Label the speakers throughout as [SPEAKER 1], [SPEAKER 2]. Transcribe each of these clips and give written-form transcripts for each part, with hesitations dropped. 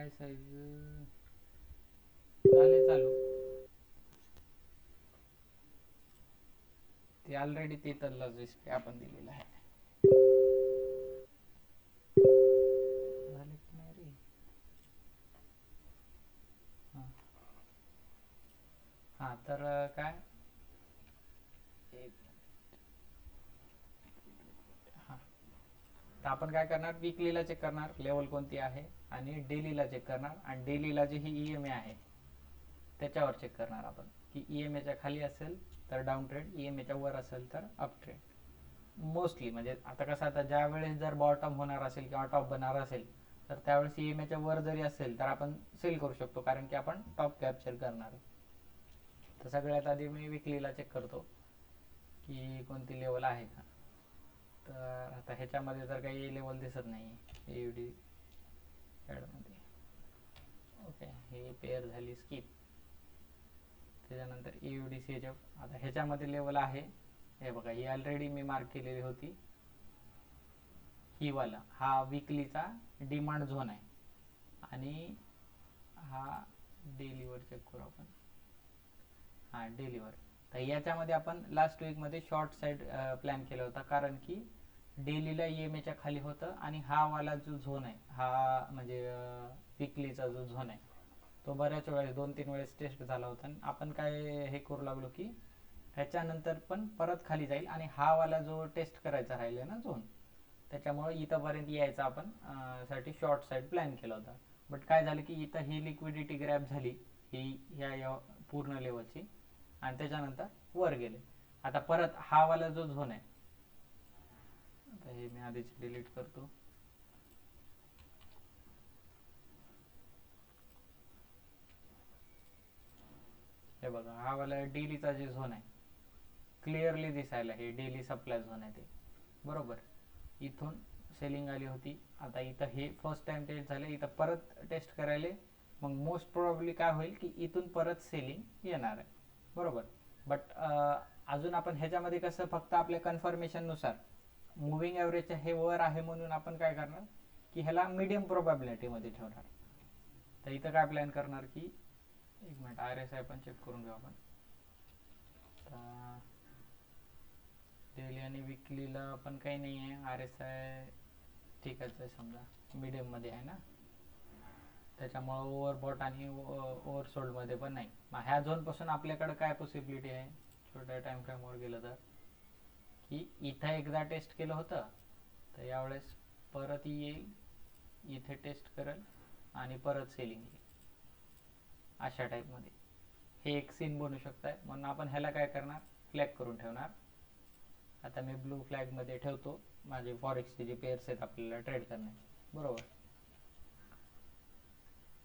[SPEAKER 1] काय साईज झाले चालू. ते ऑलरेडी ते तर डिस्प्ले आपण दिलेला आहे. झाले की नाही रे. हां हां तर काय हां तर आपण काय करणार, वीकलीला चेक करणार लेवल कोणती आहे, आणि डेलीला चेक करणार, आणि Delilah G he E M A आहे त्याच्यावर चेक करणार आपण की ई एम एच्या खाली असेल तर डाऊन ट्रेंड, ई एम एच्या वर असेल तर अप ट्रेंड. मोस्टली म्हणजे आता कसं, आता ज्या वेळेस जर बॉटम होणार असेल किंवा टॉप बनणार असेल तर त्यावेळेस ई एम एच्या वर जरी असेल तर आपण सेल करू शकतो, कारण की आपण टॉप कॅप्चर करणार. तर सगळ्यात आधी मी विकलीला चेक करतो की कोणती लेवल आहे का. तर आता ह्याच्यामध्ये तर काही लेवल दिसत नाही एवढी ॲडमध्ये. ओके, ही पेअर झाली स्किप. त्याच्यानंतर U D C H F. आता ह्याच्यामध्ये लेवल आहे, हे बघा, ही ऑलरेडी मी मार्क केलेली होती. ही वाला हा विकलीचा डिमांड झोन आहे, आणि हा डेलीवर चेक करू आपण. हा डेलीवर. तर याच्यामध्ये आपण लास्ट वीकमध्ये शॉर्ट साईड प्लॅन केला होता, कारण की डेलीला ई एम एच्या खाली होतं, आणि हा वाला जो झोन आहे, हा म्हणजे विकलीचा जो झोन आहे तो बऱ्याच वेळेस 2-3 वेळेस टेस्ट झाला होता, आणि आपण काय हे करू लागलो की ह्याच्यानंतर पण परत खाली जाईल, आणि हा वाला जो टेस्ट करायचा राहिला ना झोन, त्याच्यामुळे इथंपर्यंत यायचा आपण साठी शॉर्ट साईड प्लॅन केला होता. बट काय झालं की इथं ही लिक्विडिटी ग्रॅब झाली ही ह्या पूर्ण लेवलची, आणि त्याच्यानंतर वर गेले. आता परत हा वाला जो झोन आहे, आता हे मी आधीच डिलीट करतो. हे बघा, हा वाला डेलीचा जे झोन आहे क्लिअरली दिसायला, हे डेली सप्लाय झोन आहे ते, बरोबर. इथून सेलिंग आली होती, आता इथं हे फर्स्ट टाइम टेस्ट झालं, इथं परत टेस्ट करायला, मग मोस्ट प्रोबॅबली काय होईल की इथून परत सेलिंग येणार आहे, बरोबर. बट अजून आपण ह्याच्यामध्ये कसं फक्त आपल्या कन्फर्मेशननुसार मुव्हिंग ॲव्हरेजच्या हे वर आहे म्हणून आपण काय करणार की ह्याला मीडियम प्रोबॅबिलिटीमध्ये ठेवणार. तर इथं काय प्लॅन करणार की, एक मिनिट, आर एस आय पण चेक करून घेऊ आपण. डेली आणि विकलीला पण काही नाही आहे, आर एस आय ठीकच आहे, समजा मीडियममध्ये आहे ना, त्याच्यामुळं ओव्हरबॉट आणि ओव्हरसोल्डमध्ये पण नाही. मग ह्या झोनपासून आपल्याकडे काय पॉसिबिलिटी आहे, छोट्या टाइम फ्रेमवर गेलं तर, की इथं एकदा टेस्ट केलं होतं तर यावेळेस परत येईल, इथे टेस्ट करेल आणि परत सेलिंग येईल, अशा टाईपमध्ये हे एक सीन बनू शकतं आहे. म्हणून आपण ह्याला काय करणार, फ्लॅग करून ठेवणार. आता मी ब्लू फ्लॅगमध्ये ठेवतो माझे फॉरेक्सचे जे पेअर्स आहेत आपल्याला ट्रेड करण्याचे, बरोबर.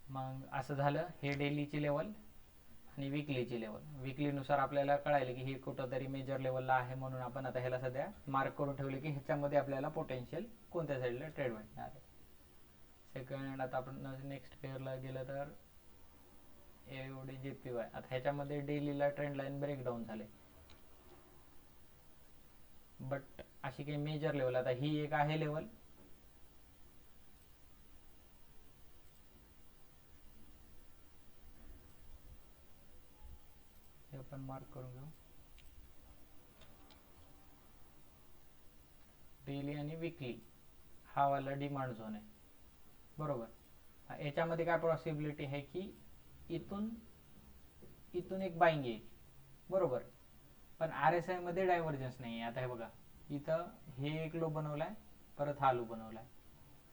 [SPEAKER 1] मग असं झालं, हे डेलीची लेवल आणि विकलीची लेवल. विकलीनुसार आपल्याला कळायलं की हे कुठंतरी मेजर लेवलला आहे, म्हणून आपण आता ह्याला सध्या मार्क करून ठेवले की ह्याच्यामध्ये आपल्याला पोटेन्शियल कोणत्या साईडला ट्रेड भेटणार आहे. सेकंड, आता आपण नेक्स्ट पेअरला गेलं तर एवढे जे पी वाय. आता ह्याच्यामध्ये डेलीला ट्रेंड लाईन ब्रेकडाऊन झाले, बट अशी काही मेजर लेवल, आता ही एक आहे लेवल, हे आपण मार्क करून घेऊ. डेली आणि विकली हा वाला डिमांड झोन आहे, बरोबर. याच्यामध्ये काय पॉसिबिलिटी आहे की इथून इथून एक बाईंग येईल, बरोबर. पण आर एस आय मध्ये डायव्हर्जन्स नाही आहे. आता हे बघा, इथं हे एक लो बनवलाय, परत हा लो बनवलाय,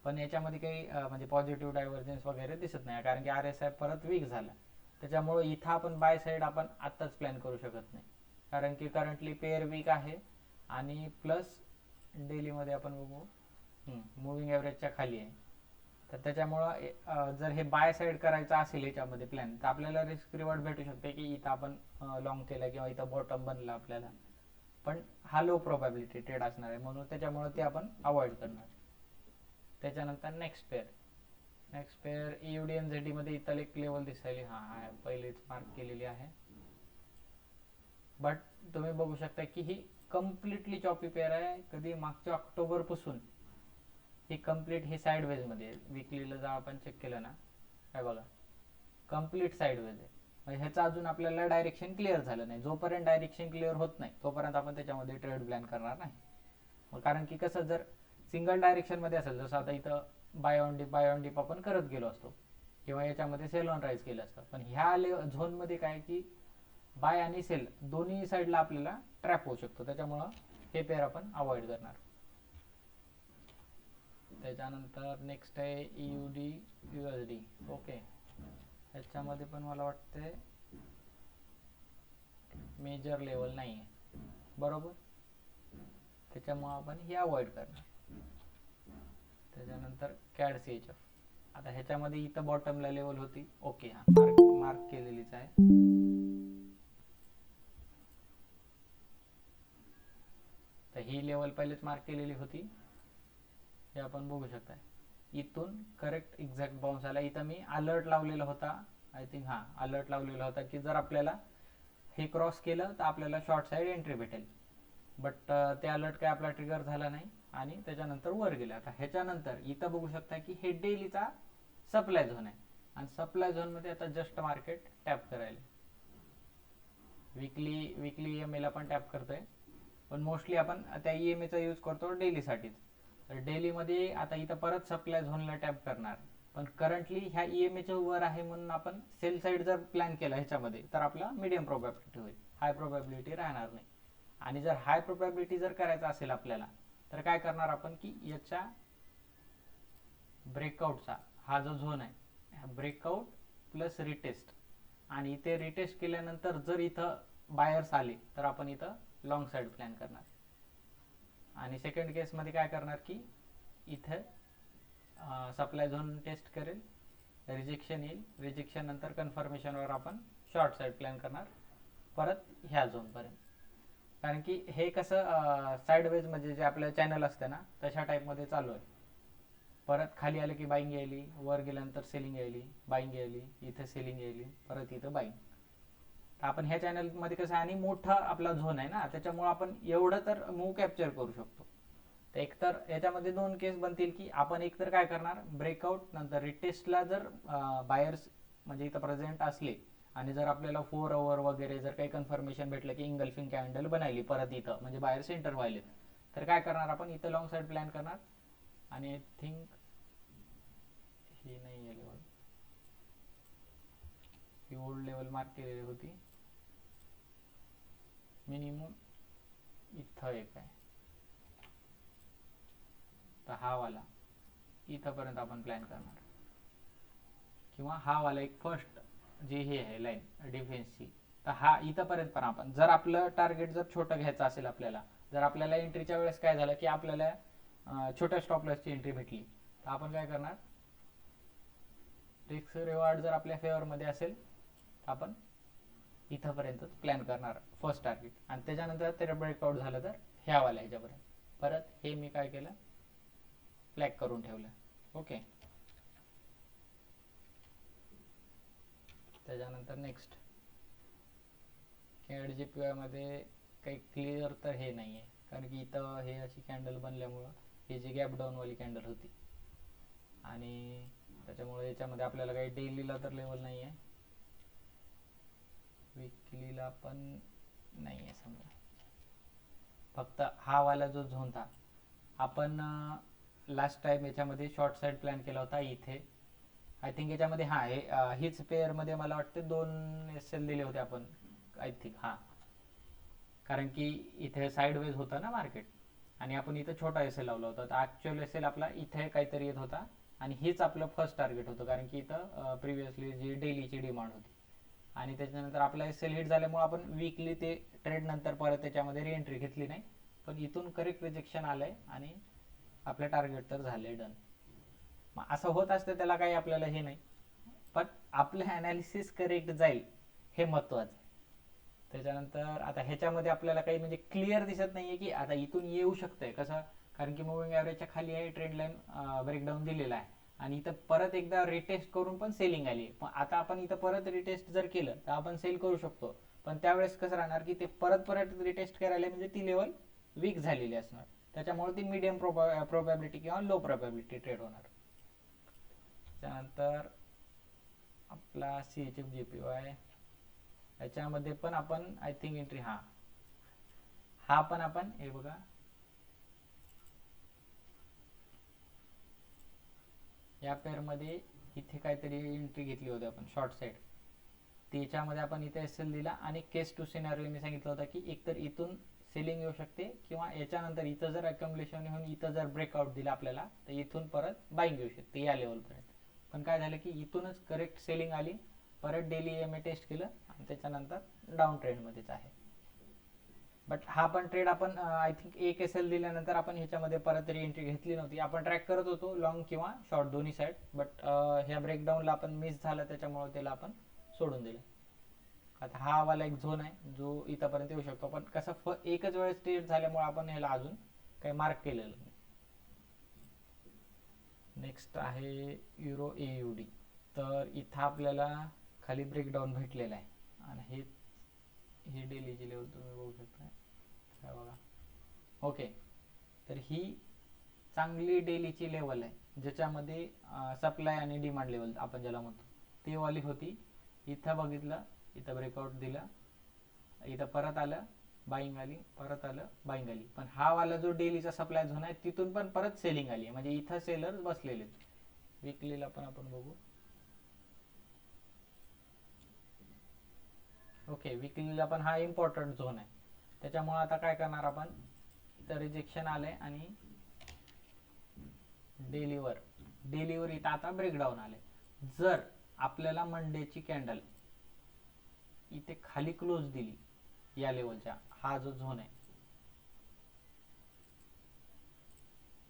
[SPEAKER 1] पण याच्यामध्ये काही म्हणजे पॉझिटिव्ह डायव्हर्जन्स वगैरे दिसत नाही, कारण की आर एस आय परत वीक झाला. त्याच्यामुळे इथं आपण बाय साईड आपण आत्ताच प्लॅन करू शकत नाही, कारण की करंटली पेअर वीक आहे, आणि प्लस डेलीमध्ये आपण बघू मुव्हिंग ॲव्हरेजच्या खाली आहे. तर त्याच्यामुळं जर हे बाय साईड करायचं असेल याच्यामध्ये प्लॅन, तर आपल्याला रिस्क रिवॉर्ड भेटू शकते की इथं आपण लॉंग केलं किंवा इथं बॉटम बनला आपल्याला, पण हा लो प्रोबॅबिलिटी ट्रेड असणार आहे, म्हणून त्याच्यामुळे ते आपण अवॉइड करणार. त्याच्यानंतर नेक्स्ट पेअर. नेक्स्ट पेअर एवढी एन झेड मध्ये इथं एक लेवल दिसायली, हा पहिलेच मार्क केलेली आहे, बट तुम्ही बघू शकता की ही कम्प्लिटली चॉपी पेअर आहे. कधी मागच्या ऑक्टोबर पासून ही कम्प्लीट ही साईड वेज मध्ये. विकलीला जर आपण चेक केलं ना काय बघा, कम्प्लीट साईडवेज आहे. म्हणजे ह्याचं अजून आपल्याला डायरेक्शन क्लिअर झालं नाही. जोपर्यंत डायरेक्शन क्लिअर होत नाही तोपर्यंत आपण त्याच्यामध्ये ट्रेड प्लॅन करणार नाही. कारण की कसं, जर सिंगल डायरेक्शनमध्ये असेल, जसं आता इथं बाय ऑन डिप आपण करत गेलो असतो किंवा याच्यामध्ये सेल ऑन राईज केलं असतं, पण ह्या झोनमध्ये काय की बाय आणि सेल दोन्ही साईडला आपल्याला ट्रॅप होऊ शकतो. त्याच्यामुळं हे पेअर आपण अवॉइड करणार. त्याच्यानंतर नेक्स्ट आहे EUD USD. ओके, ह्याच्यामध्ये पण मला वाटते मेजर लेवल नाही आहे, बरोबर. त्याच्यामुळं आपण हे अवॉइड करणार. त्याच्यानंतर CAD CHF. आता ह्याच्यामध्ये इथं बॉटमला लेवल होती. ओके, हा मार्क केलेलीच आहे. तर ही लेवल पहिलेच मार्क केलेली होती, हे आपण बघू शकता. इथून करेक्ट एक्झॅक्ट बाउन्स आला. इथं मी अलर्ट लावलेला होता, आय थिंक, हा अलर्ट लावलेला होता की जर आपल्याला हे क्रॉस केलं तर आपल्याला शॉर्ट साईड एंट्री भेटेल. बट ते अलर्ट काय आपला ट्रिगर झाला नाही आणि त्याच्यानंतर वर गेला. आता ह्याच्यानंतर इथं बघू शकता की हे डेलीचा सप्लाय झोन आहे आणि सप्लाय झोनमध्ये आता जस्ट मार्केट टॅप करायला. विकली EMA पण टॅप करतोय, पण मोस्टली आपण त्या EMAचा यूज करतो डेलीसाठीच. तर डेलीमध्ये आता इथं परत सप्लाय झोनला टॅप करणार, पण करंटली ह्या EMAच्या वर आहे म्हणून आपण सेल साईड जर प्लॅन केला ह्याच्यामध्ये तर आपला मीडियम प्रोबॅबिलिटी होईल, हाय प्रोबॅबिलिटी राहणार नाही. आणि जर हाय प्रोबॅबिलिटी जर करायचा असेल आपल्याला तर काय करणार आपण की याच्या ब्रेकआउटचा हा जो झोन आहे, ब्रेकआउट प्लस रिटेस्ट, आणि इथे रिटेस्ट केल्यानंतर जर इथं बायर्स आले तर आपण इथं लॉंग साईड प्लॅन करणार. आणि सेकंड केसमध्ये काय करणार की इथे सप्लाय झोन टेस्ट करेल, रिजेक्शन येईल, रिजेक्शन नंतर कन्फर्मेशनवर आपण शॉर्ट साईड प्लॅन करणार परत ह्या झोनपर्यंत. कारण की हे कसं साईडवेज म्हणजे जे आपलं चॅनल असतं ना तशा टाईपमध्ये चालू आहे. परत खाली आलं की बाईंग यायली, वर गेल्यानंतर सेलिंग यायली, बाईंग यायली, इथे सेलिंग यायली, परत इथं बाईंग. आपण ह्या चॅनलमध्ये कसं, आणि मोठा आपला झोन आहे ना त्याच्यामुळे आपण एवढं तर मूव कॅप्चर करू शकतो. तर एकतर याच्यामध्ये दोन केस बनतील की आपण एकतर काय करणार, ब्रेकआउट नंतर रिटेस्टला जर बायर्स म्हणजे इथं प्रेझेंट असले आणि जर आपल्याला 4 आवर वगैरे जर काही कन्फर्मेशन भेटलं की इंगल्फिंग कॅन्डल बनायली परत इथं म्हणजे बायर सेंटर व्हायले, तर काय करणार आपण इथं लॉंग साईड प्लॅन करणार. आणि आय थिंक ही नाही आहे लेवल, ही ओल्ड लेवल मार्क केलेली होती. मिनिमम इथं एक आहे, तर हा वाला इथंपर्यंत आपण प्लॅन करणार, किंवा हा वाला एक फर्स्ट जे हे आहे लाईन डिफेन्सची, तर हा इथंपर्यंत पण आपण जर आपलं टार्गेट जर छोटं घ्यायचं असेल आपल्याला, जर आपल्याला एंट्रीच्या वेळेस काय झालं की आपल्याला छोट्या स्टॉप लॉसची एंट्री भेटली, तर आपण काय करणार, रिस्क रिवॉर्ड जर आपल्या फेवरमध्ये असेल तर आपण इथंपर्यंत प्लॅन करणार फर्स्ट टार्गेट, आणि त्याच्यानंतर ते ब्रेकआउट झालं तर ह्या वाला ह्याच्यापर्यंत परत हे मी काय केलं फ्लॅग करून ठेवलं. ओके, त्याच्यानंतर नेक्स्ट CAD मध्ये काही क्लिअर तर हे नाही आहे, कारण की इथं हे अशी कॅन्डल बनल्यामुळं ही जी गॅप डाऊनवाली कॅन्डल होती आणि त्याच्यामुळे याच्यामध्ये आपल्याला काही डेलीला तर लेवल नाही आहे, विकलीला पण नाही आहे समजा. फक्त हा वाला जो झोन था आपण लास्ट टाइम याच्यामध्ये शॉर्ट साईड प्लॅन केला होता इथे, आय थिंक याच्यामध्ये हा हीच पेअरमध्ये मला वाटते 2 SL दिले होते आपण आय थिंक, हा, कारण की इथे साईडवेज होता ना मार्केट आणि आपण इथं छोटा SL लावला होता, तर ॲक्च्युअल SL आपला इथे काहीतरी येत होता आणि हीच आपलं फर्स्ट टार्गेट होतं, कारण की इथं प्रिव्हियसली जी डेलीची डिमांड होती आणि त्याच्यानंतर आपला SL हिट झाल्यामुळे आपण वीकली ते ट्रेड नंतर परत त्याच्यामध्ये रिएंट्री घेतली नाही, पण इथून करेक्ट रिजेक्शन आलंय आणि आपलं टार्गेट तर झालंय डन. मग असं होत असतं त्याला काही आपल्याला हे नाही, पण आपलं ॲनालिसिस करेक्ट जाईल हे महत्त्वाचं. त्याच्यानंतर आता ह्याच्यामध्ये आपल्याला काही म्हणजे क्लिअर दिसत नाहीये की आता इथून येऊ शकतंय कसं, कारण की मुव्हिंग ॲव्हरेजच्या खाली आहे, ट्रेंड लाईन ब्रेकडाऊन दिलेला आहे आणि इथं परत एकदा रिटेस्ट करून पण सेलिंग आली. पण आता आपण इथं परत रिटेस्ट जर केलं तर आपण सेल करू शकतो, पण त्यावेळेस कसं राहणार की ते परत रिटेस्ट करायला म्हणजे ती लेवल वीक झालेली असणार, त्याच्यामुळे ती मीडियम प्रोबॅबिलिटी किंवा लो प्रोबॅबिलिटी ट्रेड होणार. त्यानंतर आपला CHF-JPY याच्यामध्ये पण आपण आय थिंक एंट्री हा पण आपण हे बघा या पेअर मध्ये इथे काहीतरी एंट्री घेतली होती आपण शॉर्ट साइड, त्याच्यामध्ये आपण इथे एसएल दिला आणि केस टू सिनारिओ मी सांगितलं होतं की एकतर इथून सेलिंग येऊ शकते किंवा याच्यानंतर इथं जर अकम्युलेशन येऊन इथं जर ब्रेकआउट दिला आपल्याला तर इथून परत बाईंग येऊ शकते या लेवलपर्यंत. पण काय झालं की इथूनच करेक्ट सेलिंग आली, परत डेली EMA टेस्ट केलं आणि त्याच्यानंतर डाऊन ट्रेंडमध्येच आहे. बट हा पण ट्रेड आपण आय थिंक एक एसएल दिल्यानंतर आपण ह्याच्यामध्ये परत तरी एंट्री घेतली नव्हती. आपण ट्रॅक करत होतो लॉंग किंवा शॉर्ट दोन्ही साईड, बट ह्या ब्रेकडाऊनला आपण मिस झालं त्याच्यामुळे त्याला आपण सोडून दिलं. आता हा वाला एक झोन आहे जो इथपर्यंत येऊ शकतो, पण कसं एकच वेळेस ट्रेड झाल्यामुळे आपण ह्याला अजून काही मार्क केलेलं नाही. नेक्स्ट आहे युरो AUD. तर इथं आपल्याला खाली ब्रेकडाऊन भेटलेला आहे आणि ही डेलीची लेवल तुम्ही बघू शकता काय बघा. ओके, तर ही चांगली डेलीची लेवल आहे ज्याच्यामध्ये सप्लाय आणि डिमांड लेवल आपण ज्याला म्हणतो ती वाली होती. इथं बघितलं, इथं ब्रेकआउट दिला, इथं परत आलं बाईंग आली, परत आलं बाईंग आली. पण हा वाला जो डेलीचा सप्लाय झोन आहे तिथून पण परत सेलिंग आली, म्हणजे इथं सेलर बसलेले. विकलीला पण आपण बघू. ओके, विकलीला पण हा इम्पॉर्टंट झोन आहे, त्याच्यामुळे आता काय करणार आपण, इथं रिजेक्शन आलंय आणि डेलीवर इथं आता ब्रेकडाऊन आले. जर आपल्याला मंडेची कॅन्डल इथे खाली क्लोज दिली या लेवलच्या, हा जो झोन आहे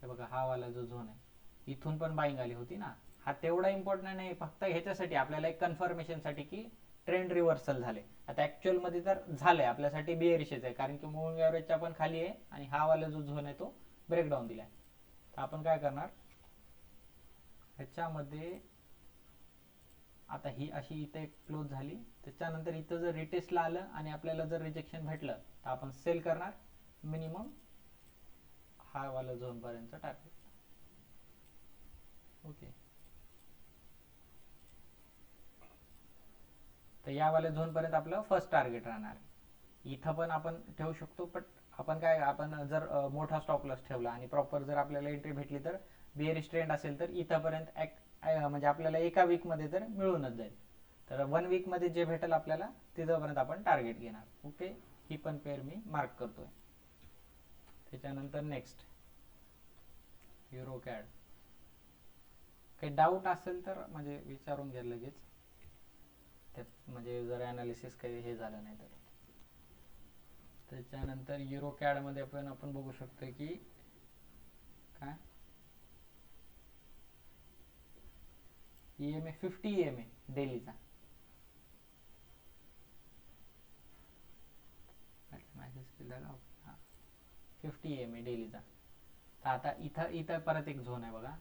[SPEAKER 1] हे बघा, हा वाला जो झोन आहे इथून पण बाईंग आली होती ना, हा तेवढा इम्पॉर्टंट नाही, फक्त ह्याच्यासाठी आपल्याला एक कन्फर्मेशन साठी की ट्रेंड रिव्हर्सल झाले. आता ऍक्च्युअल मध्ये तर झालंय आपल्यासाठी बिअरिशच आहे, कारण की मूव्हिंग ॲव्हरेजचा पण खाली आहे आणि हा वाला जो झोन आहे तो ब्रेकडाऊन दिलाय. तर आपण काय करणार ह्याच्यामध्ये, आता ही अशी इथे क्लोज झाली, त्याच्यानंतर इथं जर रिटेस्टला आलं आणि आपल्याला जर रिजेक्शन भेटलं तर आपण सेल करणार मिनिमम हा वाला झोन पर्यंत टार्गेट. ओके, तर या वाल्या झोन पर्यंत आपलं फर्स्ट टार्गेट राहणार. इथं पण आपण ठेवू शकतो, पण आपण काय, आपण जर मोठा स्टॉप लॉस ठेवला आणि प्रॉपर जर आपल्याला एंट्री भेटली तर बिअरिश ट्रेंड असेल तर इथंपर्यंत म्हणजे आपल्याला एका वीक मध्ये तर मिळूनच जाईल. तर 1 वीक मध्ये जे भेटेल आपल्याला तिथपर्यंत आपण टार्गेट घेणार. ओके, ही पण पेअर मी मार्क करतोय. त्याच्यानंतर नेक्स्ट युरो कॅड. काही डाऊट असेल तर म्हणजे विचारून घ्या लगेच, त्यात म्हणजे जर ॲनालिसिस काही हे झालं नाही तर. त्याच्यानंतर युरो कॅड मध्ये पण आपण बघू शकतो की काय EMA 50 EMA डेलीचा, मेसेज केला का, 50 EMA डेलीचा. तर आता इथं परत एक झोन आहे बघा,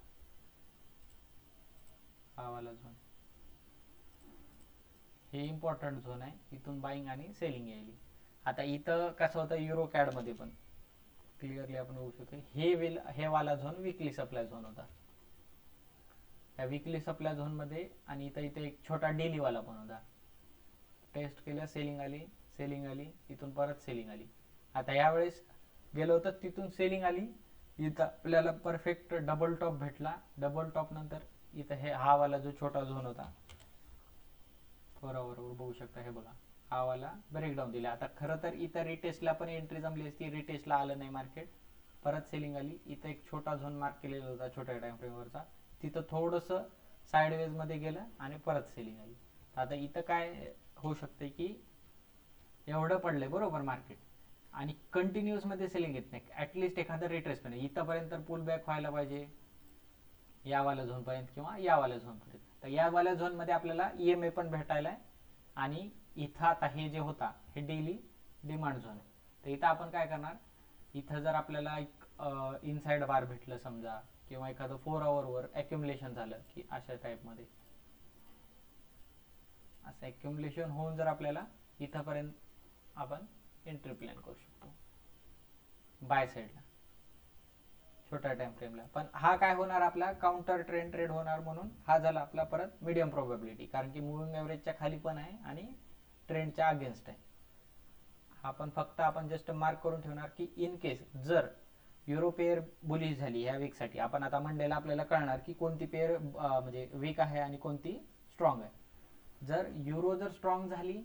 [SPEAKER 1] हा वाला झोन, हे इम्पॉर्टंट झोन आहे, इथून बाईंग आणि सेलिंग यायली. आता इथं कसं होतं युरो कॅड मध्ये पण क्लिअरली आपण बघू शकतो, हे वाला झोन विकली सप्लाय झोन होता. या विकली सप्लाय झोन मध्ये आणि इथे एक छोटा डेली वाला पण होता. टेस्ट केलं, सेलिंग आली, इथून परत सेलिंग आली. आता यावेळेस गेलो होतं तिथून सेलिंग आली, इथं आपल्याला परफेक्ट डबल टॉप भेटला. डबल टॉप नंतर इथं हा वाला जो छोटा झोन होता 4 आवर बघू शकता, हे बघा हा वाला ब्रेकडाऊन दिला. आता खरं तर इथं रिटेस्टला पण एंट्री जमली असती, रिटेस्टला आलं नाही मार्केट, परत सेलिंग आली. इथं एक छोटा झोन मार्क केलेला होता छोट्या टाइम फ्रेमवरचा, तिथं थोडंसं साईडवेज मध्ये गेलं आणि परत सेलिंग आली. आता इथं काय होऊ शकते की एवढं पडलंय बरोबर मार्केट आणि कंटिन्युअस मध्ये सेलिंग येत नाही, ऍटलिस्ट एखादं रिट्रेसमेंट इथंपर्यंत पुल बॅक व्हायला पाहिजे या वाल्या झोन पर्यंत किंवा या वाल्या झोन पर्यंत. तर या वाल्या झोन मध्ये आपल्याला EMA पण भेटायला आहे आणि इथं आता हे जे होता हे डेली डिमांड झोन आहे. तर इथं आपण काय करणार, इथं जर आपल्याला एक इनसाइड बार भेटलं समजा किंवा एखादं 4 आवर अक्युमुलेशन झालं की अशा टाइप मध्ये, असं अक्युमुलेशन होऊन जर आपल्याला इथंपर्यंत आपण एंट्री प्लॅन करू शकतो बाय साईडला. छोट्या टाइम फ्रेमला. पण हा काय होणार आपला काउंटर ट्रेंड ट्रेड होणार, म्हणून हा झाला आपला परत मीडियम प्रोबॅबिलिटी, कारण की मूविंग एव्हरेजच्या खाली पण आहे आणि ट्रेंडच्या अगेन्स्ट आहे. आपण फक्त आपण जस्ट मार्क करून ठेवणार की इन केस जर युरो पेअर बुलिश झाली ह्या वीकसाठी, आपण आता मंडेला आपल्याला कळणार की कोणती पेअर म्हणजे वीक आहे आणि कोणती स्ट्रॉंग आहे. जर युरो जर स्ट्रॉंग झाली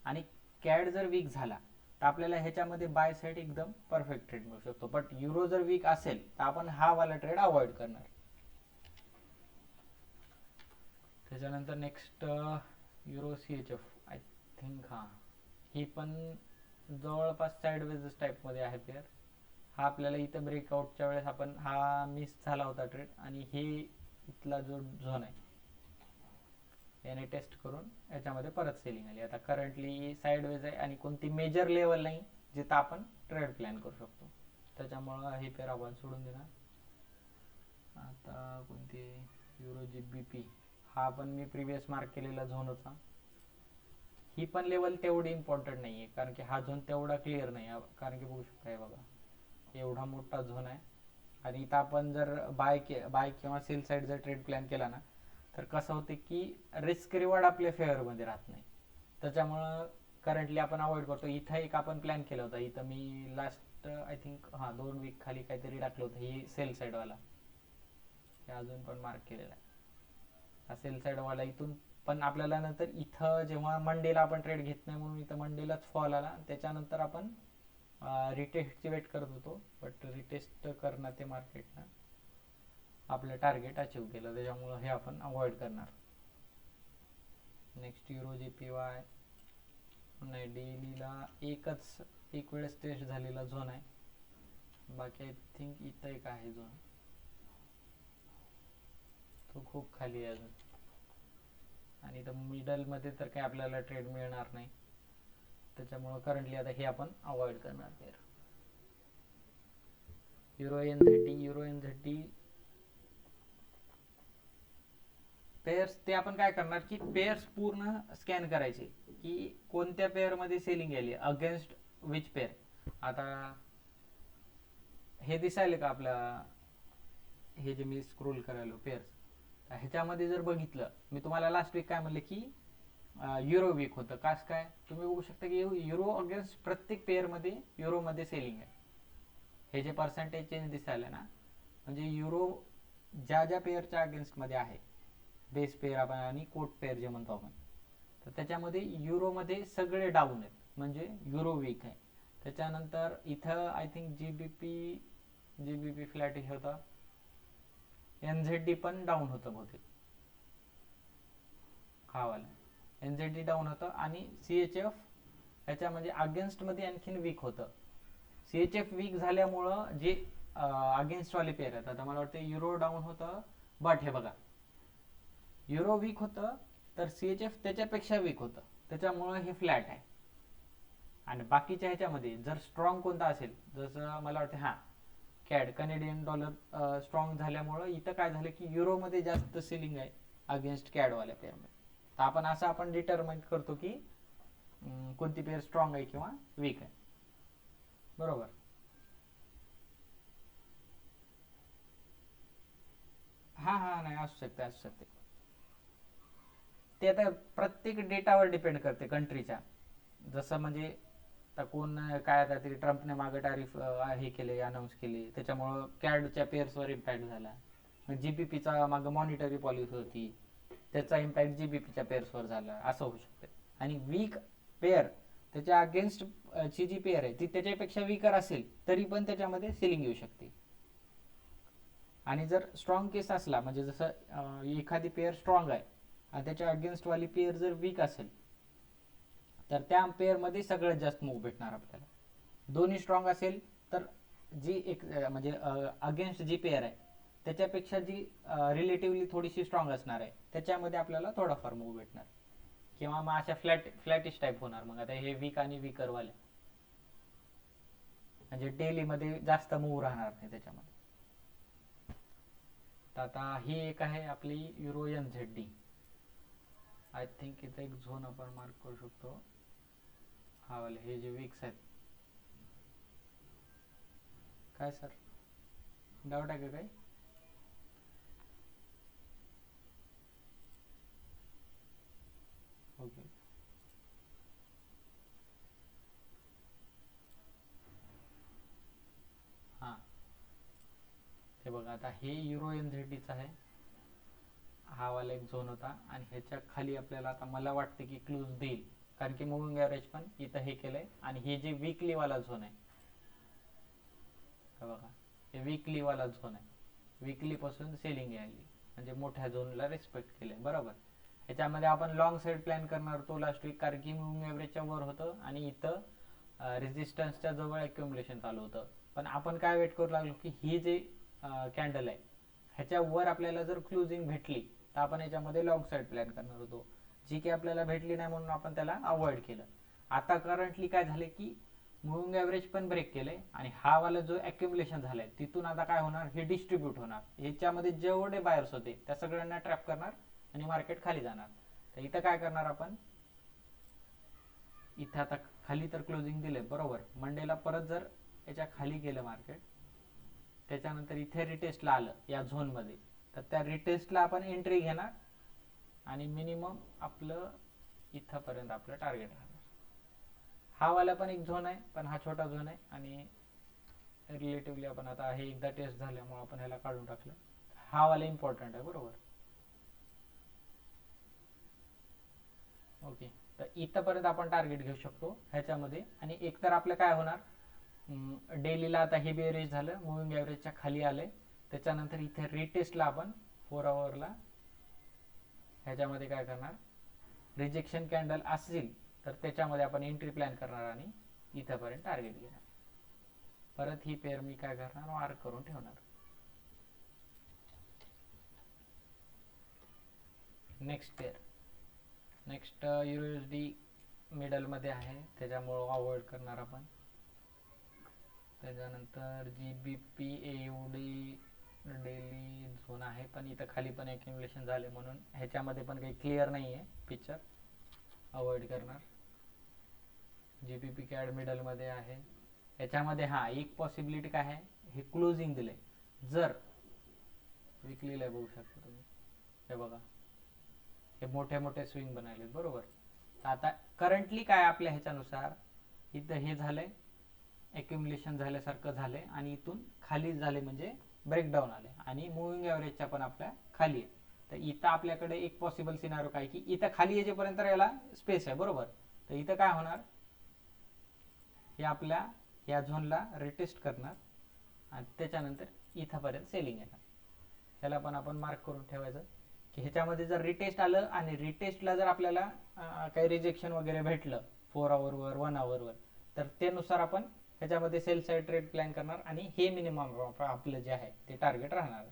[SPEAKER 1] आणि कॅड जर वीक झाला तर आपल्याला ह्याच्यामध्ये बाय साईड एकदम परफेक्ट ट्रेड मिळू शकतो. बट युरो जर वीक असेल तर आपण हा वाला ट्रेड अवॉइड करणार. त्याच्यानंतर next euro CHF, I think हा ही पण जवळपास साईडवेज टाईपमध्ये आहे पेअर. हा आपल्याला इथं ब्रेकआउटच्या वेळेस आपण हा मिस झाला होता ट्रेड, आणि हे इथला जो झोन आहे याने टेस्ट करून याच्यामध्ये परत सेलिंग आली. आता करंटली साईडवेज आहे आणि कोणती मेजर लेवल नाही जिथं आपण ट्रेड प्लॅन करू शकतो, त्याच्यामुळं हे पेअर आपण सोडून देणार. आता कोणती युरो GBP, हा पण मी प्रिव्हियस मार्क केलेला झोन होता. ही पण लेवल तेवढी इम्पॉर्टंट नाही आहे, कारण की हा झोन तेवढा क्लिअर नाही, कारण की बघू शकता बघा एवढा मोठा झोन आहे. आणि इथं आपण जर बाय किंवा सेल साईड जर ट्रेड प्लॅन केला ना तर कसं होते की रिस्क रिवॉर्ड आपल्या फेअरमध्ये राहत नाही, त्याच्यामुळं करंटली आपण अवॉइड करतो. इथं एक आपण प्लॅन केला होता, इथं मी लास्ट आय थिंक 2 वीक खाली काहीतरी टाकलं होतं, ही सेल साईडवाला, हे अजून पण मार्क केलेला आहे हा सेल साईडवाला. इथून पण आपल्याला नंतर इथं जेव्हा मंडेला आपण ट्रेड घेत नाही म्हणून इथं मंडेलाच फॉल आला, त्याच्यानंतर आपण रिटेस्टची वेट करत होतो, बट रिटेस्ट करणं ते मार्केटनं आपलं टार्गेट अचीव केलं, त्याच्यामुळं हे आपण अवॉइड करणार. नेक्स्ट युरो JPY नाही, डेलीला एक वेळेस टेस्ट झालेला झोन आहे, बाकी आय थिंक इथं एक आहे झोन, तो खूप खाली आहे अजून, आणि इथं मिडलमध्ये तर काही आपल्याला ट्रेड मिळणार नाही, त्याच्यामुळं करंटली आता हे आपण अवॉइड करणार पेअर. युरो NZD पेअर्स ते आपण काय करणार की पेअर्स पूर्ण स्कॅन करायचे की कोणत्या पेअरमध्ये सेलिंग आली, अगेन्स्ट विच पेअर. आता हे दिसायला का आपला, हे जे मी स्क्रोल करायलो पेअर्स, ह्याच्यामध्ये जर बघितलं, मी तुम्हाला लास्ट वीक काय म्हणलं की युरो वीक होतं, कास काय तुम्ही बघू शकता की युरो अगेन्स्ट प्रत्येक पेअरमध्ये युरोमध्ये सेलिंग आहे. हे जे पर्सेंटेज चेंज दिसायला ना, म्हणजे युरो ज्या ज्या पेअरच्या अगेन्स्टमध्ये आहे, बेस पेअर आपण आणि कोट पेअर जे म्हणतो आपण, तर त्याच्यामध्ये युरोमध्ये सगळे डाऊन आहेत, म्हणजे युरो वीक आहे. त्याच्यानंतर इथं आय थिंक जीबीपी फ्लॅटिश होता, NZD पण डाऊन होतं बहुतेक, हा वाला NZD डाऊन होतं, आणि CHF ह्याच्यामध्ये अगेन्स्टमध्ये आणखीन वीक होतं. CHF वीक झाल्यामुळं जे अगेन्स्टवाले पेअर आहेत, आता मला वाटतं युरो डाऊन होतं, बट हे बघा युरो वीक होतं तर CHF त्याच्यापेक्षा वीक होतं, त्याच्यामुळं हे फ्लॅट आहे. आणि बाकीच्या ह्याच्यामध्ये जर स्ट्रॉंग कोणता असेल, जसं मला वाटतं कॅड कॅनेडियन डॉलर स्ट्रॉंग झाल्यामुळं इथं काय झालं की युरोमध्ये जास्त सेलिंग आहे अगेन्स्ट कॅडवाल्या पेअरमध्ये. तर आपण डिटरमाइन करतो की कोणती पेअर स्ट्रॉंग आहे किंवा वीक आहे, बरोबर. हा नाही असू शकते ते आता प्रत्येक डेटावर डिपेंड करते कंट्रीच्या, जसं म्हणजे आता कोण काय, आता तरी ट्रम्पने मागे टॅरिफ हे केले, अनाऊन्स केले, त्याच्यामुळं कॅडच्या पेअर्सवर इम्पॅक्ट झाला. GBPचा मागं मॉनिटरी पॉलिसी होती, त्याचा इम्पॅक्ट GBPच्या पेअर्सवर झाला, असं होऊ शकतं. आणि वीक पेअर त्याच्या अगेन्स्ट ची जी पेअर आहे ती त्याच्यापेक्षा वीकर असेल तरी पण त्याच्यामध्ये सेलिंग येऊ शकते. आणि जर स्ट्रॉंग केस असला, म्हणजे जसं एखादी पेअर स्ट्रॉंग आहे आणि त्याच्या अगेन्स्टवाली पेअर जर वीक असेल तर त्या पेअरमध्ये सगळ्यात जास्त मूव भेटणार आपल्याला. दोन्ही स्ट्रॉंग असेल तर जी एक म्हणजे अगेन्स्ट जी पेअर आहे त्याच्यापेक्षा जी रिलेटिव्हली थोडीशी स्ट्रॉंग असणार आहे त्याच्यामध्ये आपल्याला थोडाफार मूव भेटणार, किंवा मग अशा फ्लॅटिश टाईप होणार. मग आता हे वीक आणि वीकरवाले म्हणजे डेलीमध्ये जास्त मूव राहणार नाही त्याच्यामध्ये. तर आता ही एक आहे आपली युरो NZD. आय थिंक इथे एक झोन आपण मार्क करू शकतो, हा वाले हे जे वीक्स आहेत. काय सर डाऊट आहे का काही? ओके, हां हे बघा आता हे युरो एनझेडीचं आहे, हा वाला एक झोन होता आणि ह्याच्या खाली आपल्याला आता मला वाटते की क्लूज देईल, कारण की मुव्हिंग ॲव्हरेज पण इथं हे केलंय आणि हे जे वीकली वाला झोन आहे, हे बघा हे वीकली वाला झोन आहे, वीकली पासून सेलिंग आली म्हणजे मोठ्या झोनला रिस्पेक्ट केले बरोबर. ह्याच्यामध्ये आपण लॉंग साईड प्लॅन करणार होतो लास्ट वीक, कारण की मुव्हिंग ॲव्हरेजच्या वर होतं आणि इथं रेजिस्टन्सच्या जवळ ॲक्युमुलेशन चालू होतं. पण आपण काय वेट करू लागलो की ही जे कॅन्डल आहे ह्याच्या वर आपल्याला जर क्लोजिंग भेटली तर आपण याच्यामध्ये लॉंग साईड प्लॅन करणार होतो, जी की आपल्याला भेटली नाही म्हणून आपण त्याला अवॉइड केलं. आता करंटली काय झालं की मुव्हिंग ॲव्हरेज पण ब्रेक केलंय आणि हा वाला जो ॲक्युमुलेशन झालाय तिथून आता काय होणार, हे डिस्ट्रीब्यूट होणार, ह्याच्यामध्ये जेवढे बायर्स होते त्या सगळ्यांना ट्रॅप करणार आणि मार्केट खाली जाणार. तर इथं काय करणार आपण, इथं आता खाली तर क्लोजिंग दिले बरोबर, मंडेला परत जर याच्या खाली गेलं मार्केट, त्याच्यानंतर इथे रिटेस्टला आलं या झोनमध्ये, तर त्या रिटेस्टला आपण एंट्री घेणार आणि मिनिमम आपलं इथंपर्यंत आपलं टार्गेट राहणार. हा वाला पण एक झोन आहे पण हा छोटा झोन आहे आणि रिलेटिव्हली आपण आता हे एकदा टेस्ट झाल्यामुळे आपण ह्याला काढून टाकलं. हा वाला इम्पॉर्टंट आहे बरोबर. ओके, तर इथंपर्यंत आपण टार्गेट घेऊ शकतो ह्याच्यामध्ये. आणि एकतर आपलं काय होणार, डेलीला आता हे बेरेज झालं, मुव्हिंग ॲव्हरेजच्या खाली आलंय, त्याच्यानंतर इथे रिटेस्टला आपण 4 आवरला ह्याच्यामध्ये काय करणार, रिजेक्शन कॅन्डल असेल तर त्याच्यामध्ये आपण एंट्री प्लॅन करणार आणि इथंपर्यंत टार्गेट घेणार. परत ही पेअर मी काय करणार, मार्क करून ठेवणार. नेक्स्ट पेअर, नेक्स्ट USD मिडलमध्ये आहे त्याच्यामुळं अवॉइड करणार आपण. त्याच्यानंतर GBP AUD डेली झोन आहे पण इथं खाली पण ॲक्युमुलेशन झाले म्हणून ह्याच्यामध्ये पण काही क्लिअर नाही आहे पिक्चर, अवॉइड करणार. GBP कॅड मिडलमध्ये आहे, ह्याच्यामध्ये हा एक पॉसिबिलिटी काय आहे, हे क्लोजिंग दिले जर विकलीला बघू शकता तुम्ही, हे बघा हे मोठे मोठे स्विंग बनवले बरोबर. तर आता करंटली काय आपल्या ह्याच्यानुसार इथं हे झालंय, ॲक्युमुलेशन झाल्यासारखं झालंय आणि इथून खाली झाले म्हणजे ब्रेकडाऊन आले आणि मुव्हिंग ॲव्हरेजच्या पण आपल्या खाली आहे. तर इथं आपल्याकडे एक पॉसिबल सिनारिओ काय की इथं खाली येईपर्यंत याला स्पेस आहे बरोबर. तर इथं काय होणार, हे आपल्या या झोनला रिटेस्ट करणार आणि त्याच्यानंतर इथंपर्यंत सेलिंग येणार. ह्याला पण आपण मार्क करून ठेवायचं की ह्याच्यामध्ये जर रिटेस्ट आलं आणि रिटेस्टला जर आपल्याला काही रिजेक्शन वगैरे भेटलं 4 आवरवर 1 आवरवर, तर त्यानुसार आपण ह्याच्यामध्ये सेल साईड ट्रेड प्लॅन करणार आणि हे मिनिमम आपलं जे आहे ते टार्गेट राहणार.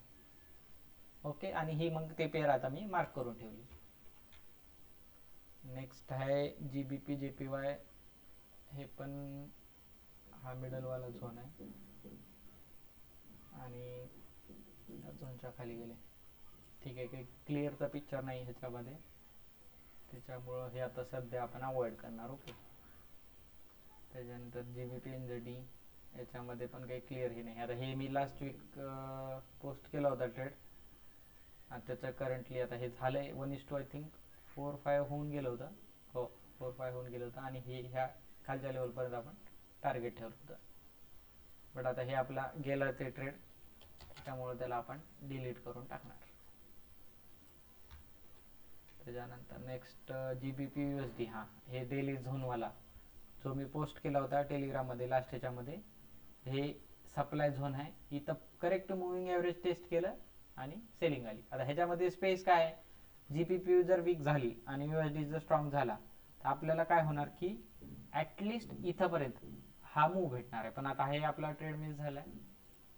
[SPEAKER 1] ओके, आणि ही मग ते पेअर आता मी मार्क करून ठेवली. नेक्स्ट आहे GBP JPY, हे पण हा मिडलवाला झोन आहे आणि झोनच्या खाली गेले. ठीक आहे, काही क्लिअरचा पिक्चर नाही ह्याच्यामध्ये, त्याच्यामुळं हे आता सध्या आपण अवॉइड करणार. ओके, त्याच्यानंतर GBP NZD, याच्यामध्ये पण काही क्लिअर हे नाही. आता हे मी लास्ट वीक पोस्ट केला होता ट्रेड आणि त्याचं करंटली आता हे झालंय 1:2 आय थिंक 4-5 होऊन गेलं होतं. हो 4-5 होऊन गेलं होतं आणि हे ह्या खालच्या लेवलपर्यंत आपण टार्गेट ठेवलं होतं. बट आता हे आपला गेलं ते ट्रेड, त्यामुळे त्याला आपण डिलीट करून टाकणार. त्याच्यानंतर नेक्स्ट GBP USD, हा हे डेली झोनवाला जो मी पोस्ट केला होता टेलिग्राममध्ये लास्ट ह्याच्यामध्ये, हे सप्लाय झोन आहे. इथं करेक्ट मुव्हिंग ॲव्हरेज टेस्ट केलं आणि सेलिंग आली. आता ह्याच्यामध्ये स्पेस काय आहे, GBP जर वीक झाली आणि USD जर स्ट्रॉंग झाला तर आपल्याला काय होणार की ॲटलिस्ट इथंपर्यंत हा मूव भेटणार आहे. पण आता हे आपला ट्रेड मिस झाला आहे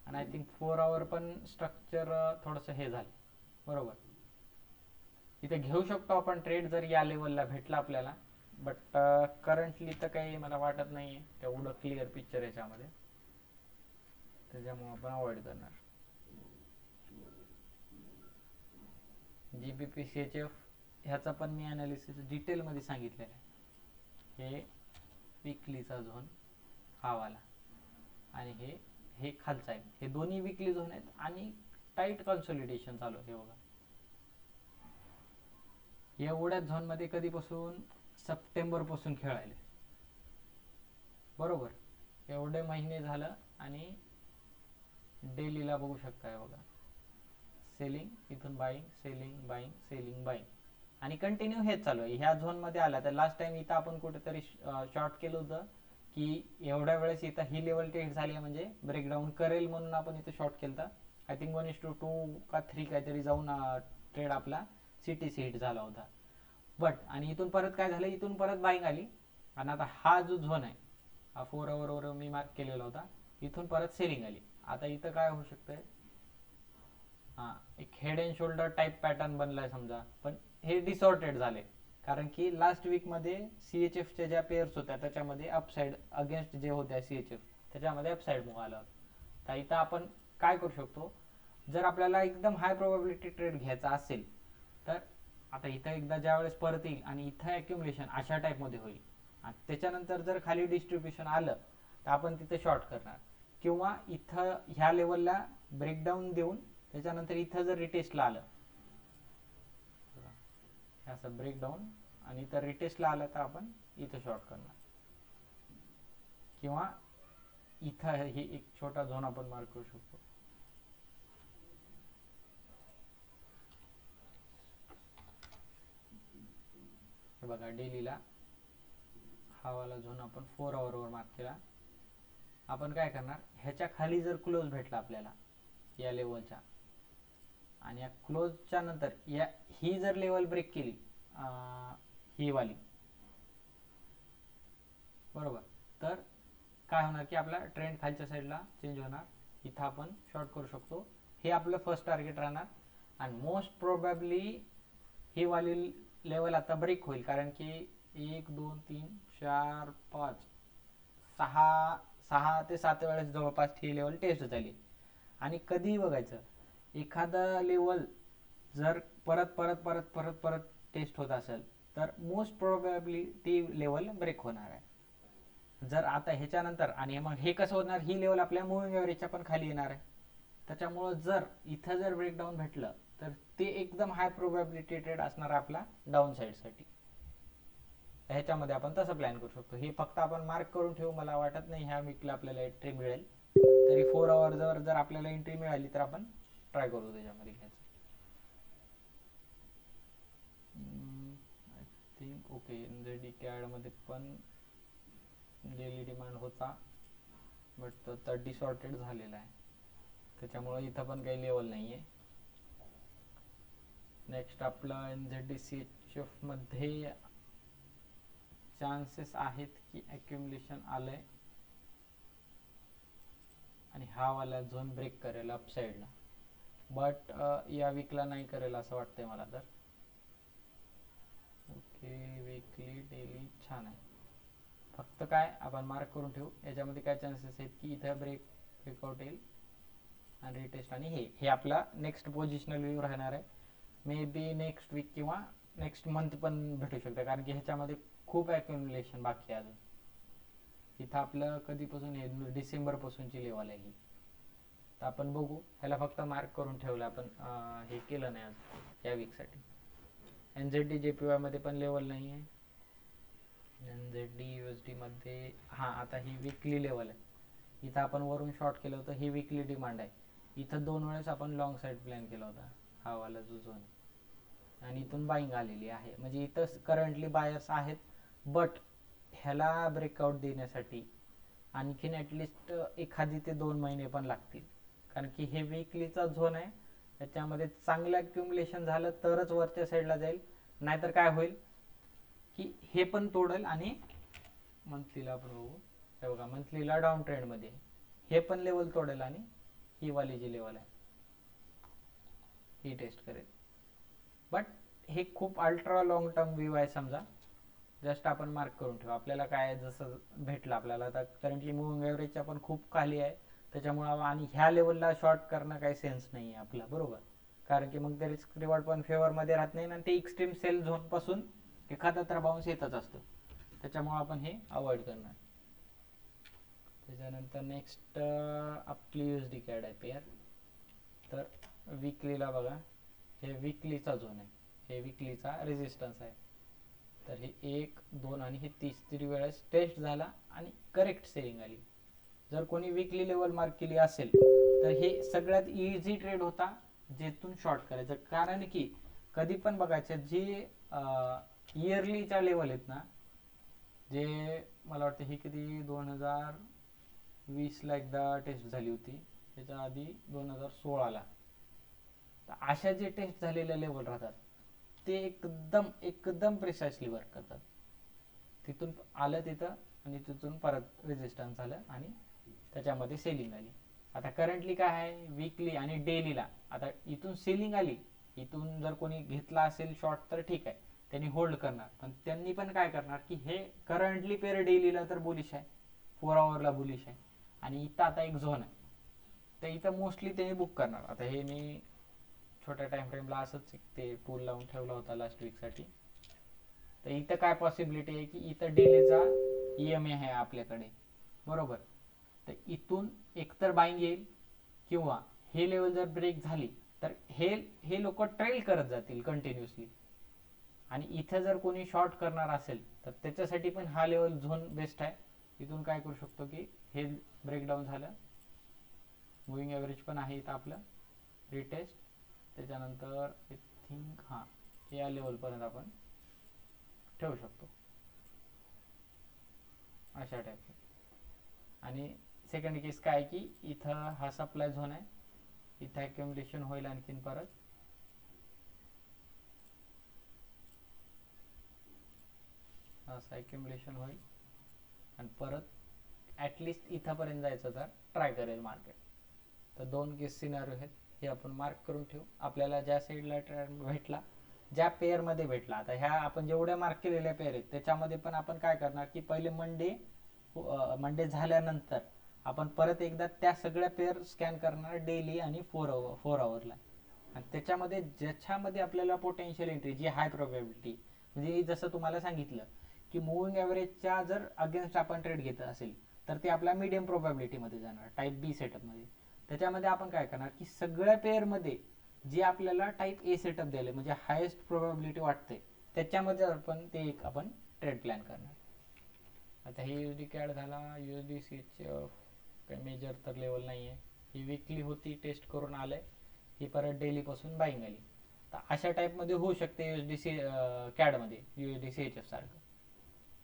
[SPEAKER 1] आणि आय थिंक 4 आवर पण स्ट्रक्चर थोडंसं हे झालं बरोबर. इथे घेऊ शकतो आपण ट्रेड जर या लेवलला भेटला आपल्याला, बट करंटली तर काही मला वाटत नाही आहे तेवढं क्लिअर पिक्चर याच्यामध्ये, त्याच्यामुळे आपण अवॉइड करणार. GBP CHF ह्याचा पण मी ॲनालिसिस डिटेलमध्ये सांगितलेलं आहे. हे विकलीचा झोन हा वाला आणि हे हे खालचं आहे. हे दोन्ही विकली झोन आहेत आणि टाईट कन्सोलिडेशन चालू आहे. हे बघा एवढ्याच झोन मध्ये कधीपासून सप्टेंबर पासून खेळायले, बरोबर. एवढे महिने झालं आणि डेलीला बघू शकताय बघा सेलिंग, इथून buying, selling, buying, selling, buying आणि कंटिन्यू हेच चालू आहे. ह्या झोन मध्ये आला तर लास्ट टाइम इथं आपण कुठेतरी शॉर्ट केलं होतं की एवढ्या वेळेस इथं ही लेवल टेस्ट झाली आहे म्हणजे ब्रेकडाऊन करेल म्हणून आपण इथं शॉर्ट केलं. आय थिंक 1:2 का 3 काहीतरी जाऊन ट्रेड आपला सीटीसी हिट झाला होता. बट आणि इथून परत काय झालं, इथून परत बाईंग आली आणि आता हा जो झोन आहे हा 4 आवर मी मार्क केलेला होता, इथून परत सेलिंग आली. आता इथं काय होऊ शकतंय, हा एक head and shoulder type pattern बनलाय समजा, पण हे डिसॉर्टेड झाले कारण की लास्ट वीक मध्ये CHF च्या ज्या पेअर्स होत्या त्याच्यामध्ये अपसाइड अगेन्स्ट जे होत्या CHF त्याच्यामध्ये अपसाइड मूव्ह आला. तर इथं आपण काय करू शकतो, जर आपल्याला एकदम हाय प्रोबॅबिलिटी ट्रेड घ्यायचा असेल तर आता इथं एकदा ज्या वेळेस परत येईल आणि इथं अक्युमुलेशन अशा टाइप मध्ये होईल आणि त्याच्यानंतर जर खाली डिस्ट्रीब्युशन आलं तर आपण तिथे शॉर्ट करणार, किंवा इथं ह्या लेवलला ब्रेकडाऊन देऊन त्याच्यानंतर इथं जर रिटेस्टला आलं, असं ब्रेकडाऊन आणि इथं रिटेस्टला आलं तर आपण इथं शॉर्ट करणार, किंवा इथं हे एक छोटा झोन आपण मार्क करू शकतो. हे बघा डेलीला हा वाला झोन आपण 4 आवर मार्क केला. आपण काय करणार, ह्याच्या खाली जर क्लोज भेटला आपल्याला या लेवलच्या आणि या क्लोजच्या नंतर या ही जर लेवल ब्रेक केली ही वाली, बरोबर, तर काय होणार की आपला ट्रेंड खालच्या साईडला चेंज होणार. इथं आपण शॉर्ट करू शकतो. हे आपलं फर्स्ट टार्गेट राहणार आणि मोस्ट प्रोबॅबली ही वाली लेवल आता ब्रेक होईल कारण की 1 2 3 4 5 6 ते 7 वेळेस जवळपास ही लेवल टेस्ट झाली. आणि कधी बघायचं, एखादा लेवल जर परत परत परत परत परत टेस्ट होत असेल तर मोस्ट प्रोबॅबली ती लेवल ब्रेक होणार आहे. जर आता ह्याच्यानंतर आणि मग हे कसं होणार, ही लेवल आपल्या मुव्हिंग एव्हरेजच्या पण खाली येणार आहे. त्याच्यामुळं जर इथं जर ब्रेकडाऊन भेटलं तर ते एकदम हाय प्रोबॅबिलिटी ट्रेड असणार आपला डाऊन साईडसाठी. ह्याच्यामध्ये आपण तसं प्लॅन करू शकतो. हे फक्त आपण मार्क करून ठेवू, मला वाटत नाही ह्या वीकला आपल्याला एंट्री मिळेल, तरी 4 आवर जर आपल्याला एंट्री मिळाली तर आपण ट्राय करू त्याच्यामध्ये घ्यायचं. I think okay NZD CAD मध्ये पण डेली डिमांड होता बट तो डिसॉर्टेड झालेला आहे, त्याच्यामुळे इथं पण काही लेवल नाही आहे. नेक्स्ट आपला NZD CHF मध्ये चान्सेस आहेत की अक्युमुलेशन आलंय आणि हा वाला झोन ब्रेक करेल अपसाइडला, बट या वीकला नाही करेल असं वाटतंय मला तर. ओके वीकली डेली छान आहे, फक्त काय आपण मार्क करून ठेवू, याच्यामध्ये काय चान्सेस आहेत की इथं ब्रेकआउट येईल आणि रिटेस्ट आणि हे आपला नेक्स्ट पोझिशनल व्ह्यू राहणार आहे. मे बी नेक्स्ट वीक किंवा नेक्स्ट मंथ पण भेटू शकतं कारण की ह्याच्यामध्ये खूप अक्युमुलेशन बाकी आहे अजून. इथं आपलं कधीपासून हे डिसेंबर पासूनची लेवल आहे ही, तर आपण बघू. ह्याला फक्त मार्क करून ठेवलं आपण, हे केलं नाही आज या वीकसाठी. NZD JPY मध्ये पण लेवल नाही आहे. NZD USD मध्ये आता ही वीकली लेवल आहे. इथं आपण वरून शॉर्ट केलं होतं, ही वीकली डिमांड आहे. इथं 2 वेळेस आपण लॉंग साईड प्लॅन केला होता हा वाला जो झोन, आणि इथून बाईंग आलेली आहे. म्हणजे इथं करंटली बायर्स आहेत, बट ह्याला ब्रेकआउट देण्यासाठी आणखीन ॲटलिस्ट 1 ते 2 महिने पण लागतील कारण की हे वीकलीचा झोन आहे. त्याच्यामध्ये चांगलं अक्युमुलेशन झालं तरच वरच्या साईडला जाईल, नाहीतर काय होईल की हे पण तोडेल आणि मंथलीला आपण बघू, हे बघा मंथलीला डाऊन ट्रेंडमध्ये हे पण लेवल तोडेल आणि ही वाली जी लेवल आहे ही टेस्ट करेल. बट हे खूप अल्ट्रा लॉंग टर्म व्ह्यू आहे समजा, जस्ट आपण मार्क करून ठेवू. आपल्याला काय जसं भेटलं आपल्याला आता, कारण की मुव्हिंग एव्हरेजच्या पण खूप खाली आहे त्याच्यामुळं, आणि ह्या लेवलला शॉर्ट करणं काही सेन्स नाही आहे आपला, बरोबर, कारण की मग ते रिस्क रिवॉर्ड पण फेवरमध्ये राहत नाही आणि ते एक्स्ट्रीम सेल झोन पासून एखादा तर बाउन्स येतच असतो, त्याच्यामुळे आपण हे अवॉइड करणार. त्याच्यानंतर नेक्स्ट आपली USD कॅड आहे पेअर. तर विकलीला बघा, हे विकलीचा झोन आहे, हे विकलीचा रेजिस्टन्स आहे. तर हे 1 2 आणि हे 3 वेळेस टेस्ट झाला आणि करेक्ट सेलिंग आली. जर कोणी विकली लेवल मार्क केली असेल तर हे सगळ्यात इझी ट्रेड होता जेथून शॉर्ट करायचं. कारण की कधी पण बघायचं जे इयरलीच्या लेवल आहेत ना, जे मला वाटतं ही किती 2020ला एकदा टेस्ट झाली होती, त्याच्या आधी 2016ला. तर अशा जे टेस्ट झालेले लेवल राहतात ते एकदम प्रिसाइसली वर्क करतात. तिथून आलं तिथं आणि तिथून परत रेजिस्टन्स आलं आणि त्याच्यामध्ये सेलिंग आली. आता करंटली काय आहे, वीकली आणि डेलीला आता इथून सेलिंग आली, इथून जर कोणी घेतला असेल शॉर्ट तर ठीक आहे, त्यांनी होल्ड करणार. पण त्यांनी पण काय करणार की हे करंटली पेअर डेलीला तर बुलिश आहे, 4 आवरला बुलिश आहे आणि इथं आता एक झोन आहे, तर इथं मोस्टली त्यांनी बुक करणार. आता हे मी छोट्या टाइम फ्रेमला असंच ते टूल लावून ठेवला होता लास्ट वीकसाठी. तर इथं काय पॉसिबिलिटी आहे की इथं डेलीचा EMA आहे आपल्याकडे, बरोबर. तर इथून एकतर बाईंग येईल किंवा हे लेवल जर ब्रेक झाली तर हे लोक ट्रेल करत जातील कंटिन्युअसली. आणि इथं जर कोणी शॉर्ट करणार असेल तर त्याच्यासाठी पण हा लेवल झोन बेस्ट आहे. इथून काय करू शकतो की हे ब्रेकडाऊन झालं, मुव्हिंग ॲव्हरेज पण आहे इथं आपलं, रिटेस्ट, त्याच्यानंतर आय थिंक या लेवलपर्यंत आपण ठेवू शकतो अशा टाईपचे. आणि सेकंड केस काय की इथं हा सप्लाय झोन आहे, इथं ॲक्युमुलेशन होईल आणखीन परत, असं ॲक्युमुलेशन होईल आणि परत ॲटलिस्ट इथंपर्यंत जायचं तर ट्राय करेल मार्केट. तर 2 केस सिनारिओ आहेत, हे आपण मार्क करून ठेवू. आपल्याला ज्या साईडला ट्रेंड भेटला, ज्या पेअरमध्ये भेटला, आता ह्या आपण जेवढ्या मार्क केलेल्या पेअर आहेत त्याच्यामध्ये पण आपण काय करणार की पहिले मंडे झाल्यानंतर आपण परत एकदा त्या सगळ्या पेअर स्कॅन करणार डेली आणि 4 आवरला. आणि त्याच्यामध्ये ज्याच्यामध्ये आपल्याला पोटेन्शियल एंट्री, जी हाय प्रोबॅबिलिटी, म्हणजे जसं तुम्हाला सांगितलं की मुव्हिंग ॲव्हरेजच्या जर अगेन्स्ट आपण ट्रेड घेत असेल तर ते आपल्या मीडियम प्रोबॅबिलिटीमध्ये जाणार, टाईप बी सेटअपमध्ये. त्याच्यामध्ये आपण काय करणार की सगळ्या पेअरमध्ये जे आपल्याला टाईप ए सेटअप द्यायला म्हणजे हायेस्ट प्रोबॅबिलिटी वाटते त्याच्यामध्ये आपण आपण ट्रेड प्लॅन करणार. आता हे USD कॅड झाला, USD CHF काही मेजर तर लेवल नाही आहे, ही विकली होती, टेस्ट करून आलंय, ही परत डेलीपासून बाईंग आली. तर अशा टाईपमध्ये होऊ शकते USD कॅडमध्ये USD CHF सारखं.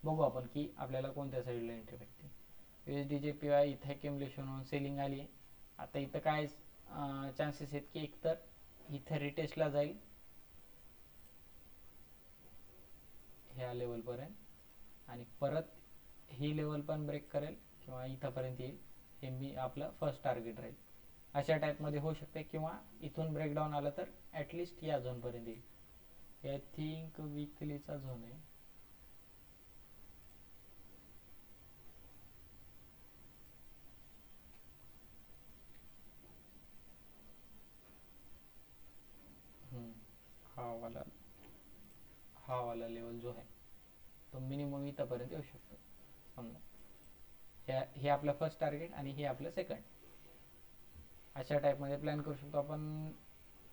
[SPEAKER 1] बघू आपण की आपल्याला कोणत्या साईडला एंट्री भेटते. USD JPY इथं ॲक्युमुलेशन होऊन सेलिंग आली आहे. आता इथं काय चान्सेस आहेत की एकतर इथं रिटेस्टला जाईल ह्या लेवलपर्यंत आणि परत ही लेवल पण ब्रेक करेल किंवा इथंपर्यंत येईल, हे मी आपलं फर्स्ट टार्गेट राहील. अशा टाईपमध्ये होऊ शकते. किंवा इथून ब्रेकडाऊन आलं तर ॲटलिस्ट या झोनपर्यंत येईल. आय थिंक विकलीचा झोन आहे. हा वाला लेवल जो आहे तो मिनिमम इथंपर्यंत येऊ शकतो. समजा हे आपलं फर्स्ट टार्गेट आणि हे आपलं सेकंड, अशा टाईपमध्ये प्लॅन करू शकतो आपण.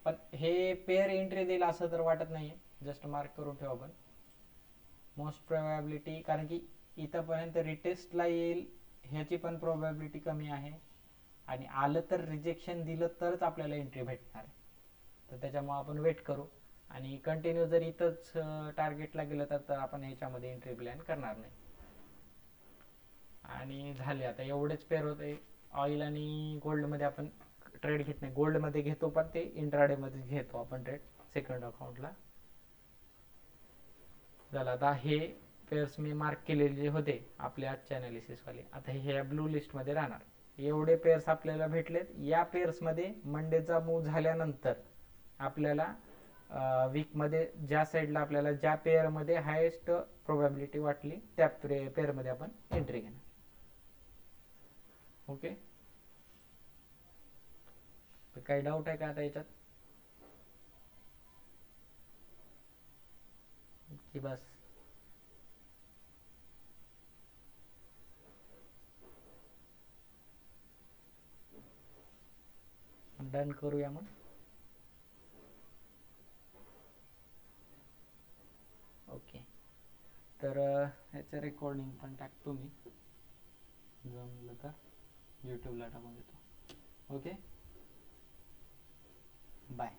[SPEAKER 1] पण हे पेअर एंट्री देईल असं तर वाटत नाही आहे, जस्ट मार्क करून ठेवू आपण मोस्ट प्रोबॅबिलिटी, कारण की इथंपर्यंत रिटेस्टला येईल ह्याची पण प्रोबॅबिलिटी कमी आहे आणि आलं तर रिजेक्शन दिलं तरच आपल्याला एंट्री भेटणार आहे. तर त्याच्यामुळे आपण वेट करू आणि कंटिन्यू जर इथंच टार्गेटला गेलं तर आपण ह्याच्यामध्ये एंट्री प्लॅन करणार नाही. आणि झाले आता एवढेच पेअर होते. ऑइल आणि गोल्डमध्ये आपण ट्रेड घेत नाही, गोल्डमध्ये घेतो पण ते इंट्राडेमध्ये घेतो आपण ट्रेड सेकंड अकाउंटला. झालं. आता हे पेअर्स मी मार्क केलेले होते आपल्या आजच्या ॲनालिसिसवाले, आता हे ब्लू लिस्टमध्ये राहणार. एवढे पेअर्स आपल्याला भेटलेत. या पेअर्समध्ये मंडेचा मूव्ह झाल्यानंतर आपल्याला वीकमध्ये ज्या साईडला आपल्याला ज्या पेअरमध्ये हायेस्ट प्रोबॅबिलिटी वाटली त्या पेअरमध्ये आपण एंट्री घेणार. ओके, तर काही डाऊट आहे का आता याच्यात की बस? डन करूया मग. ओके, तर ह्याचं रेकॉर्डिंग पण टाकतो मी, जमलं तर यूट्यूबला टाकून देतो. Okay, bye.